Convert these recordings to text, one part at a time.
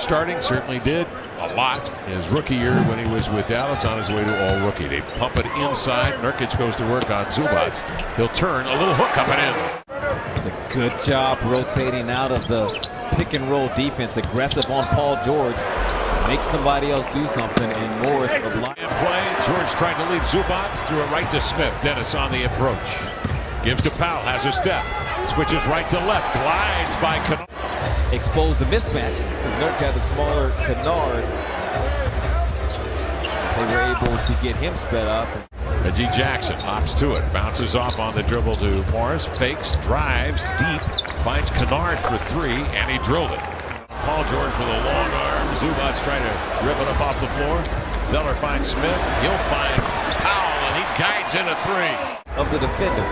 starting, certainly did a lot his rookie year when he was with Dallas, on his way to all rookie. They pump it inside. Nurkic goes to work on Zubac. He'll turn, a little hook up and in. It's a good job rotating out of the pick and roll defense. Aggressive on Paul George. Make somebody else do something, and Morris in play. George trying to lead Zubac, threw it right to Smith. Dennis on the approach. Gives to Powell, has a step. Switches right to left, glides by Kennard. Expose the mismatch because Nurk had the smaller Kennard. They were able to get him sped up. Reggie Jackson opts to it, bounces off on the dribble to Morris, fakes, drives deep, finds Kennard for three, and he drilled it. Paul George with a long arm. Zubac trying to rip it up off the floor. Zeller finds Smith. He'll find Powell, and he guides in a three. Of the defender.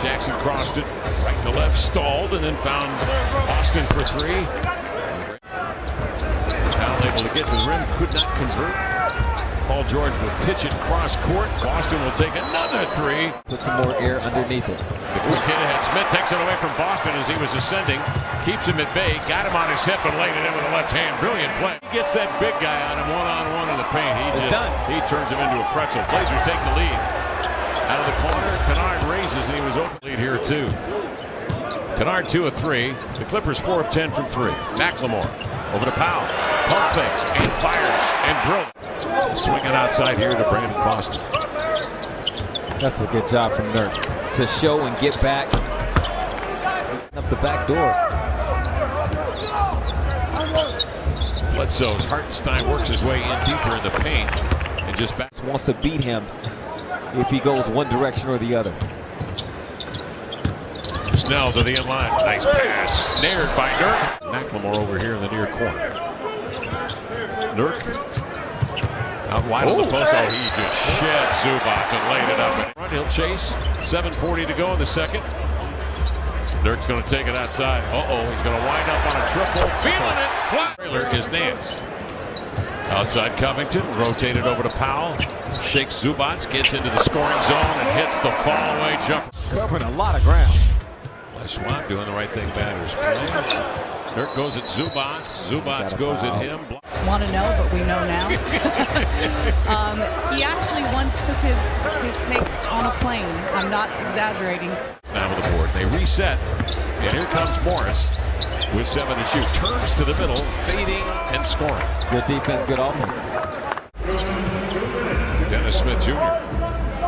Jackson crossed it, right to left, stalled, and then found Boston for three. Powell able to get to the rim, could not convert. Paul George will pitch it cross court. Boston will take another three. Put some more air underneath it. The quick hit ahead. Smith takes it away from Boston as he was ascending. Keeps him at bay. Got him on his hip and laid it in with the left hand. Brilliant play. He gets that big guy on him one-on-one in the paint. He turns him into a pretzel. Blazers take the lead. Out of the corner, Kennard raises, and he was open lead here too. Kennard 2 of 3. The Clippers 4 of 10 from 3. McLemore over to Powell. Pump fakes and fires and drills. Swinging outside here to Brandon Boston. That's a good job from Nurk to show and get back up the back door. Bledsoe's Hartenstein works his way in deeper in the paint and just wants to beat him if he goes one direction or the other. Snell to the inline. Nice pass. Snared by Nurk. McLemore over here in the near corner. Nurk out wide on the post. Oh, he just shed Zubac and laid it up. He'll chase. 7:40 to go in the second. Nurk's going to take it outside. He's going to wind up on a triple. Feeling it. Flat. Trailer is Nance. Outside Covington. Rotated over to Powell. Shakes Zubac. Gets into the scoring zone and hits the fall-away jumper. Covering a lot of ground. Schwab doing the right thing matters. Nurk goes at Zubac. Zubac goes at him. Want to know, but we know now. He actually once took his snakes on a plane. I'm not exaggerating. Now with the board. They reset. And here comes Morris with 7 to shoot. Turns to the middle, fading and scoring. Good defense, good offense. Dennis Smith Jr.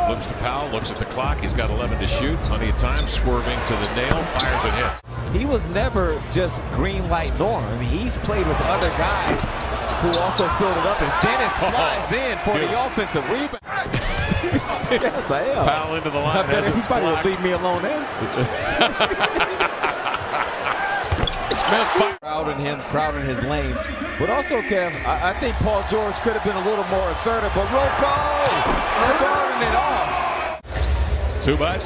Flips to Powell, looks at the clock. He's got 11 to shoot. Plenty of time, swerving to the nail, fires and hits. He was never just green light Norm. I mean, he's played with other guys who also filled it up as Dennis flies in for the offensive rebound. Yes, I am. Powell into the line. I bet everybody would leave me alone then. Smith crowding his lanes. But also, Kev, I think Paul George could have been a little more assertive. But Rocco starting it off. Zubac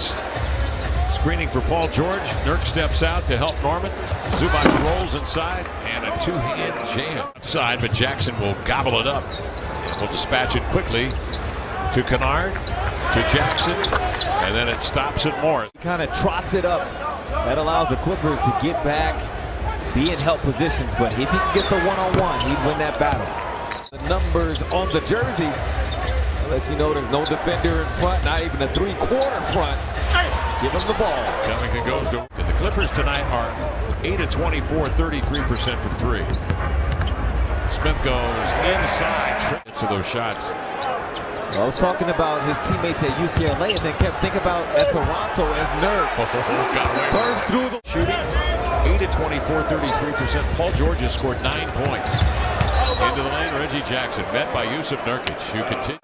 screening for Paul George. Nurk steps out to help Norman. Zubac rolls inside and a two-hand jam outside, but Jackson will gobble it up. We'll dispatch it quickly to Kennard, to Jackson, and then it stops at Morris. He kind of trots it up. That allows the Clippers to get back, be in help positions, but if he can get the one-on-one, he'd win that battle. The numbers on the jersey lets you know there's no defender in front, not even a three-quarter front. Give him the ball. Covington goes to the Clippers tonight are 8 of 24, 33% from 3. Smith goes inside. To those shots. I was talking about his teammates at UCLA and then kept thinking about at Toronto as Nurk. Burns through the shooting. 8 of 24, 33%. Paul George has scored 9 points. Into the lane, Reggie Jackson met by Yusuf Nurkic, who continues.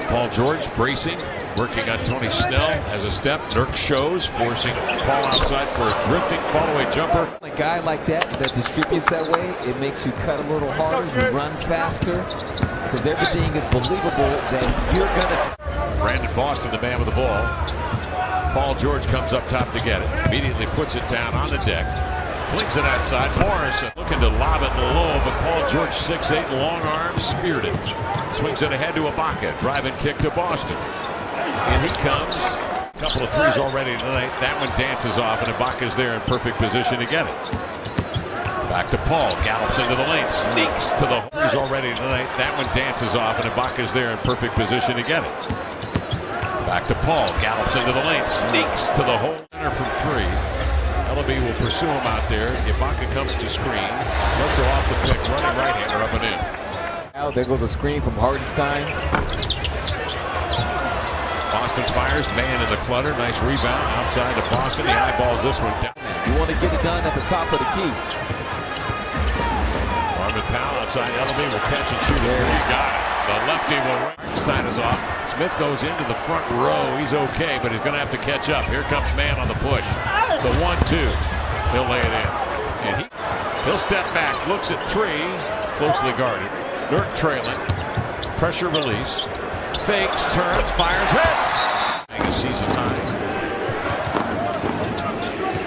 Paul George bracing, working on Tony Snell as a step. Nurk shows, forcing Paul outside for a drifting fall-away jumper. A guy like that distributes that way, it makes you cut a little harder, you run faster, because everything is believable that you're going to. Brandon Boston, the man with the ball. Paul George comes up top to get it. Immediately puts it down on the deck. Flings it outside. Morris looking to lob it low, but Paul George, 6'8", long arm, speared it. Swings it ahead to Ibaka. Driving kick to Boston. And he comes. A couple of threes already tonight. That one dances off, and Ibaka's there in perfect position to get it. Back to Paul, gallops into the lane, sneaks to the hole. He's already tonight. That one dances off, and Ibaka's there in perfect position to get it. Back to Paul, gallops into the lane, sneaks to the hole. From 3. Ellaby will pursue him out there. Ibaka comes to screen. Bledsoe off the pick, running right-hander up and in. Now there goes a screen from Hartenstein. Boston fires, man in the clutter. Nice rebound outside to Boston. He eyeballs this one down. You want to get it done at the top of the key. Marvin Powell outside. Ellaby will catch and shoot it. There you got it. The lefty will. Stein is off. Smith goes into the front row. He's okay, but he's going to have to catch up. Here comes man on the push. The 1-2. He'll lay it in. And he'll step back. Looks at 3. Closely guarded. Nurk trailing. Pressure release. Fakes, turns, fires, hits. A season high.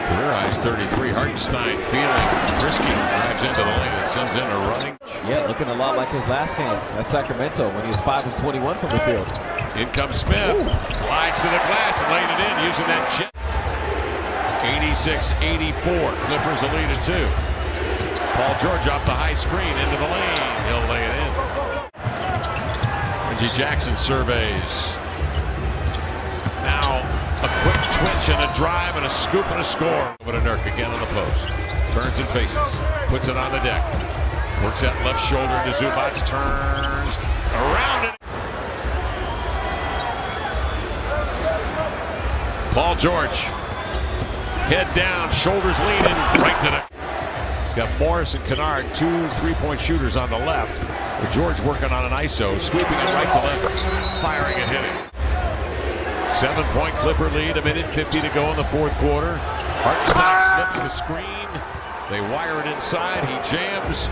Career highs 33. Hartenstein feeling frisky. Drives into the lane and sends in a running. Yeah, looking a lot like his last game at Sacramento when he was 5 of 21 from the field. In comes Smith. Glides to the glass and laid it in using that chip. 86-84. Clippers a lead at 2. Paul George off the high screen into the lane. He'll lay it in. Reggie Jackson surveys. Now a quick twitch and a drive and a scoop and a score. But a Nurk again on the post. Turns and faces. Puts it on the deck. Works that left shoulder into Zubac. Turns around it. Paul George. Head down. Shoulders leaning. Right to the. Got Morris and Kennard, 2 3-point shooters on the left. But George working on an ISO, sweeping it right to left, firing and hitting. 7-point Clipper lead, 1:50 to go in the 4th quarter. Hartenstein slips the screen. They wire it inside. He jams.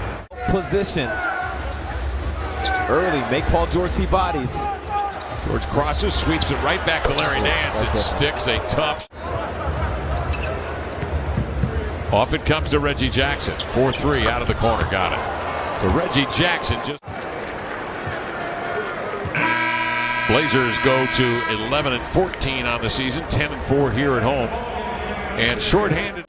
Position. Early, make Paul George see bodies. George crosses, sweeps it right back to Larry Nance. It sticks a tough. Off it comes to Reggie Jackson. 4-3 out of the corner. Got it. So Reggie Jackson just. Blazers go to 11-14 on the season. 10-4 here at home. And shorthanded.